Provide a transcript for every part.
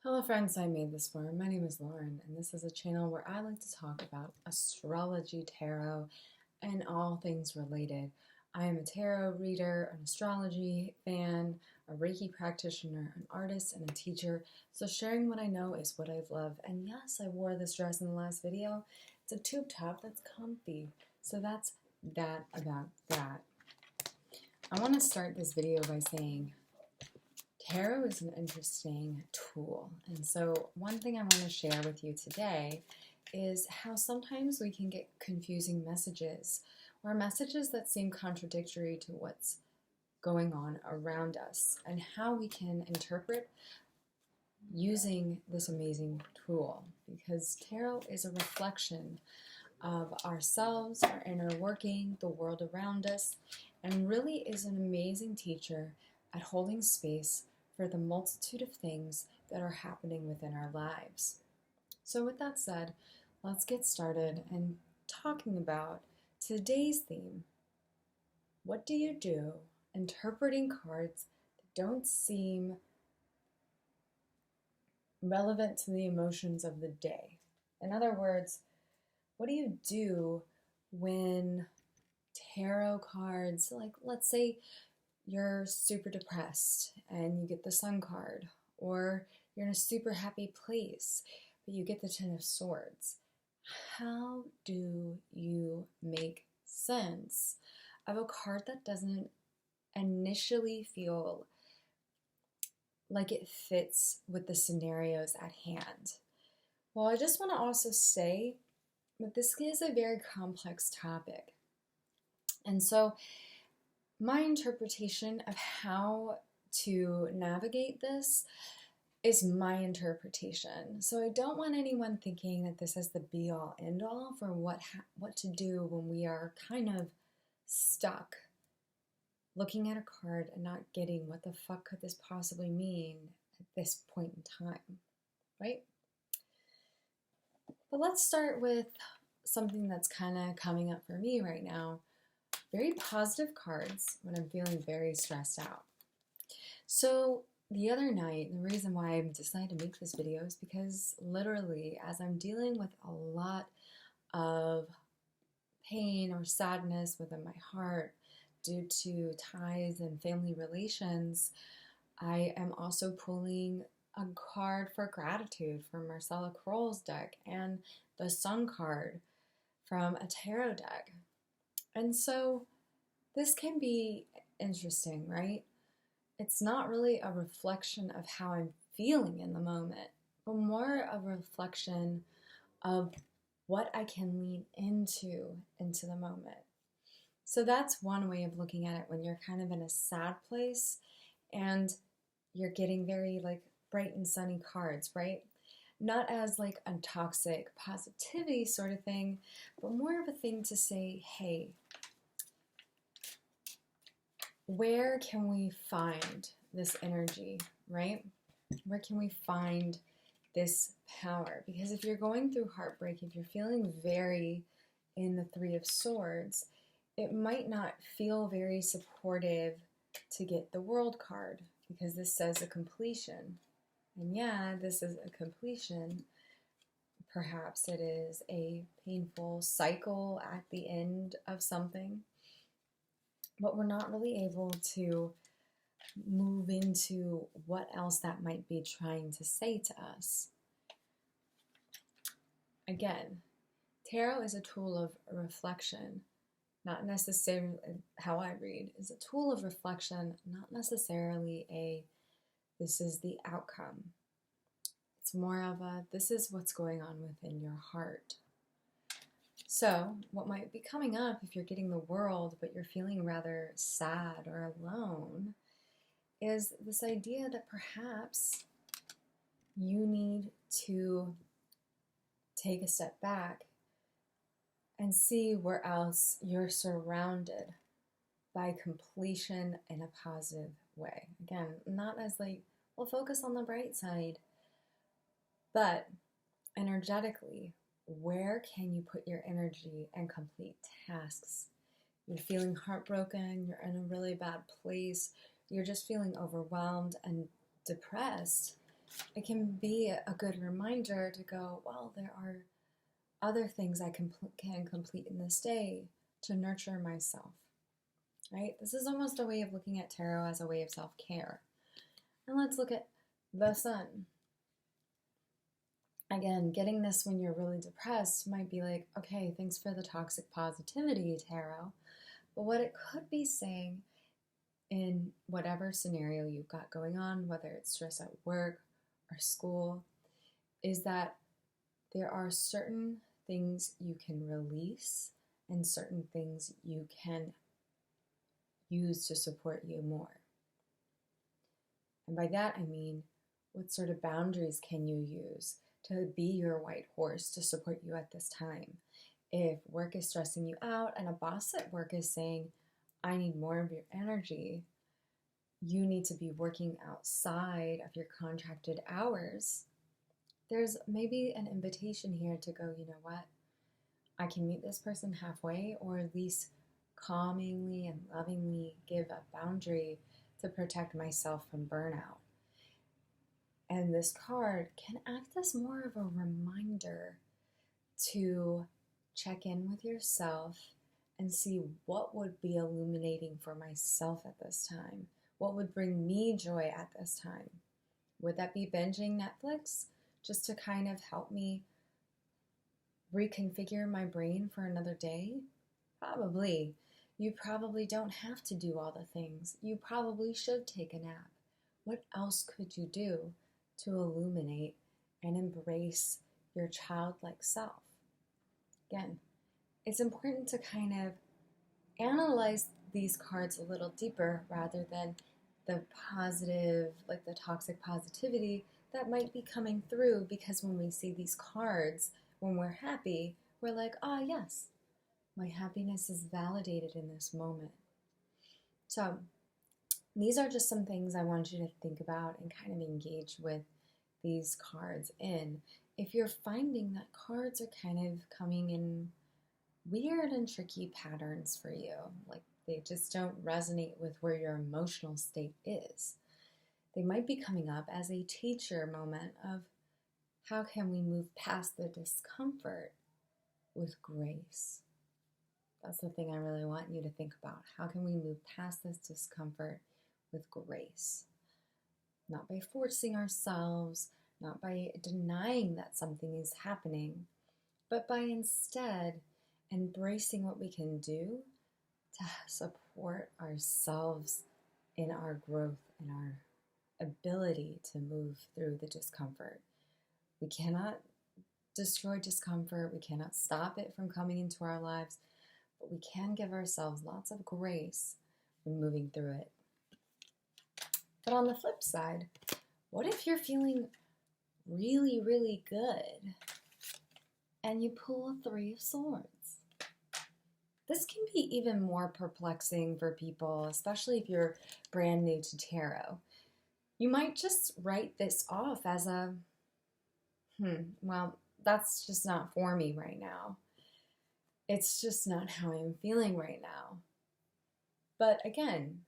Hello friends, I made this for. My name is Lauren, and this is a channel where I like to talk about astrology, tarot, and all things related. I am a tarot reader, an astrology fan, a Reiki practitioner, an artist, and a teacher. So sharing what I know is what I love. And yes, I wore this dress in the last video. It's a tube top that's comfy. So that's that about that. I want to start this video by saying tarot is an interesting tool, and so one thing I want to share with you today is how sometimes we can get confusing messages or messages that seem contradictory to what's going on around us and how we can interpret using this amazing tool, because tarot is a reflection of ourselves, our inner working, the world around us, and really is an amazing teacher at holding space for the multitude of things that are happening within our lives. So with that said, let's get started and talking about today's theme. What do you do interpreting cards that don't seem relevant to the emotions of the day? In other words, what do you do when tarot cards, like let's say you're super depressed and you get the Sun card, or you're in a super happy place but you get the Ten of Swords. How do you make sense of a card that doesn't initially feel like it fits with the scenarios at hand? Well, I just want to also say that this is a very complex topic. And so my interpretation of how to navigate this is my interpretation. So I don't want anyone thinking that this is the be-all, end-all for what to do when we are kind of stuck looking at a card and not getting what the fuck could this possibly mean at this point in time, right? But let's start with something that's kind of coming up for me right now. Very positive cards when I'm feeling very stressed out. So the other night, the reason why I decided to make this video is because literally as I'm dealing with a lot of pain or sadness within my heart due to ties and family relations, I am also pulling a card for gratitude from Marcella Kroll's deck and the Sun card from a tarot deck. And so this can be interesting, right? It's not really a reflection of how I'm feeling in the moment, but more a reflection of what I can lean into the moment. So that's one way of looking at it when you're kind of in a sad place and you're getting very like bright and sunny cards, right? Not as like a toxic positivity sort of thing, but more of a thing to say, hey, where can we find this energy, right? Where can we find this power? Because if you're going through heartbreak, if you're feeling very in the Three of Swords, it might not feel very supportive to get the World card, because this says a completion. And yeah, this is a completion. Perhaps it is a painful cycle at the end of something, but we're not really able to move into what else that might be trying to say to us. Again, tarot is a tool of reflection, not necessarily, how I read, is a tool of reflection, not necessarily a this is the outcome. It's more of a this is what's going on within your heart. So what might be coming up if you're getting the World but you're feeling rather sad or alone is this idea that perhaps you need to take a step back and see where else you're surrounded by completion in a positive way. Again, not as like, well, focus on the bright side, but energetically, where can you put your energy and complete tasks? You're feeling heartbroken, you're in a really bad place, you're just feeling overwhelmed and depressed. it can be a good reminder to go, well, there are other things I can complete in this day to nurture myself, right? This is almost a way of looking at tarot as a way of self-care. And let's look at the sun. Again, getting this when you're really depressed might be like, okay, thanks for the toxic positivity, tarot. But what it could be saying in whatever scenario you've got going on, whether it's stress at work or school, is that there are certain things you can release and certain things you can use to support you more. And by that, I mean, what sort of boundaries can you use to be your white horse to support you at this time? If work is stressing you out and a boss at work is saying, I need more of your energy, you need to be working outside of your contracted hours, there's maybe an invitation here to go, you know what? I can meet this person halfway, or at least calmingly and lovingly give a boundary to protect myself from burnout. And this card can act as more of a reminder to check in with yourself and see what would be illuminating for myself at this time. What would bring me joy at this time? Would that be binging Netflix just to kind of help me reconfigure my brain for another day? Probably. You probably don't have to do all the things. You probably should take a nap. What else could you do to illuminate and embrace your childlike self? Again, it's important to kind of analyze these cards a little deeper rather than the positive, like the toxic positivity that might be coming through, because when we see these cards, when we're happy, we're like, ah, yes, my happiness is validated in this moment. So these are just some things I want you to think about and kind of engage with these cards in. If you're finding that cards are kind of coming in weird and tricky patterns for you, like they just don't resonate with where your emotional state is, they might be coming up as a teacher moment of how can we move past the discomfort with grace. That's the thing I really want you to think about. How can we move past this discomfort with grace? Not by forcing ourselves, not by denying that something is happening, but by instead embracing what we can do to support ourselves in our growth and our ability to move through the discomfort. We cannot destroy discomfort. We cannot stop it from coming into our lives, but we can give ourselves lots of grace when moving through it. But on the flip side, what if you're feeling really, really good and you pull a Three of Swords? This can be even more perplexing for people, especially if you're brand new to tarot. You might just write this off as a, well, that's just not for me right now. It's just not how I'm feeling right now. But again,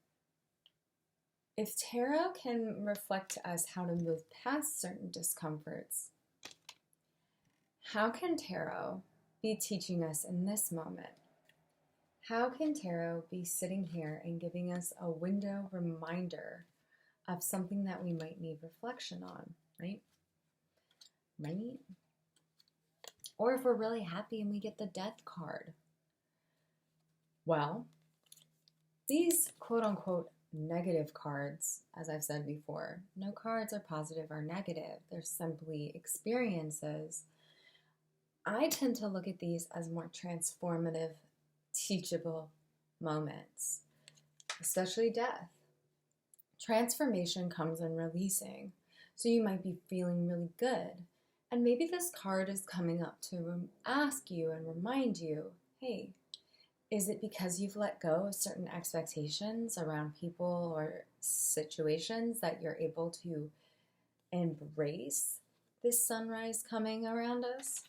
if tarot can reflect to us how to move past certain discomforts, how can tarot be teaching us in this moment? How can tarot be sitting here and giving us a window reminder of something that we might need reflection on, right? Right? Or if we're really happy and we get the Death card. Well, these quote-unquote negative cards, as I've said before, no cards are positive or negative. They're simply experiences. I tend to look at these as more transformative, teachable moments, especially death. Transformation comes in releasing. So you might be feeling really good. And maybe this card is coming up to ask you and remind you, hey, is it because you've let go of certain expectations around people or situations that you're able to embrace this sunrise coming around us?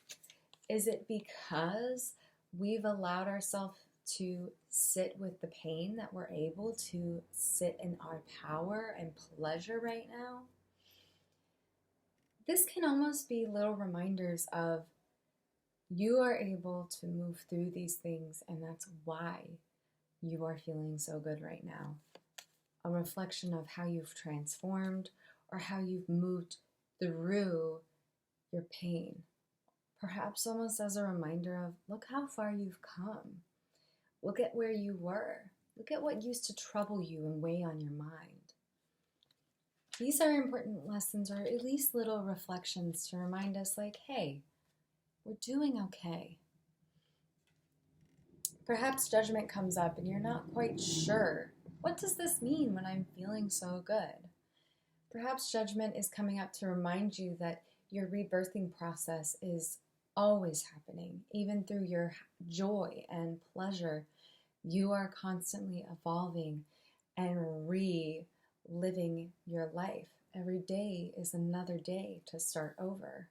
Is it because we've allowed ourselves to sit with the pain that we're able to sit in our power and pleasure right now? This can almost be little reminders of you are able to move through these things, and that's why you are feeling so good right now. A reflection of how you've transformed or how you've moved through your pain. Perhaps almost as a reminder of, look how far you've come. Look at where you were. Look at what used to trouble you and weigh on your mind. These are important lessons, or at least little reflections to remind us like, hey, we're doing okay. Perhaps judgment comes up and you're not quite sure. What does this mean when I'm feeling so good? Perhaps judgment is coming up to remind you that your rebirthing process is always happening. Even through your joy and pleasure, you are constantly evolving and reliving your life. Every day is another day to start over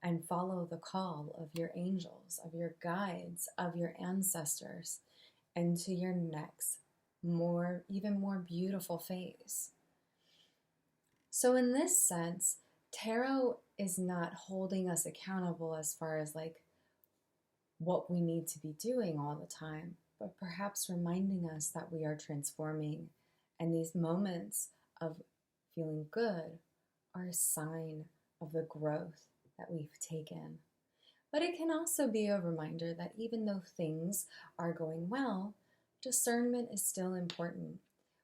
and follow the call of your angels, of your guides, of your ancestors into your next, even more beautiful phase. So in this sense, tarot is not holding us accountable as far as like what we need to be doing all the time, but perhaps reminding us that we are transforming, and these moments of feeling good are a sign of the growth that we've taken. But it can also be a reminder that even though things are going well, discernment is still important.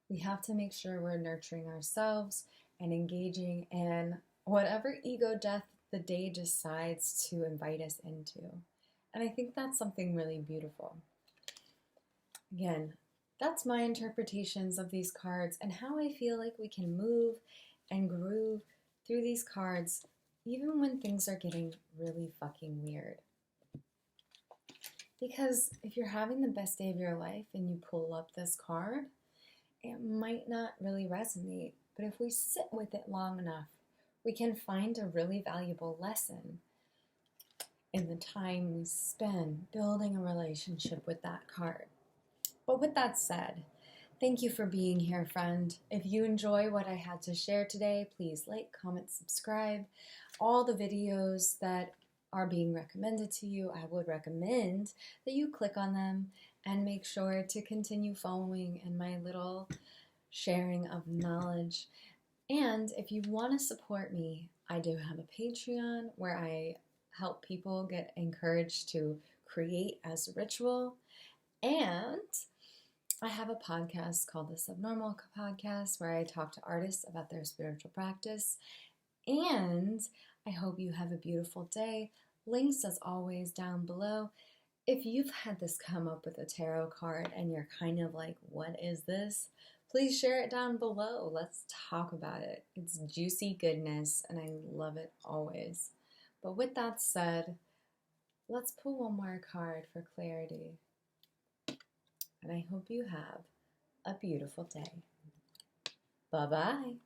We have to make sure we're nurturing ourselves and engaging in whatever ego death the day decides to invite us into. And I think that's something really beautiful. Again, that's my interpretations of these cards and how I feel like we can move and groove through these cards even when things are getting really fucking weird. Because if you're having the best day of your life and you pull up this card, it might not really resonate. But if we sit with it long enough, we can find a really valuable lesson in the time we spend building a relationship with that card. But with that said, thank you for being here, friend. If you enjoy what I had to share today, please like, comment, subscribe. All the videos that are being recommended to you, I would recommend that you click on them and make sure to continue following in my little sharing of knowledge. And if you want to support me, I do have a Patreon where I help people get encouraged to create as a ritual. And I have a podcast called the Subnormal Podcast where I talk to artists about their spiritual practice. And I hope you have a beautiful day. Links as always down below. If you've had this come up with a tarot card and you're kind of like, what is this? Please share it down below. Let's talk about it. It's juicy goodness and I love it always. But with that said, let's pull one more card for clarity. And I hope you have a beautiful day. Bye-bye.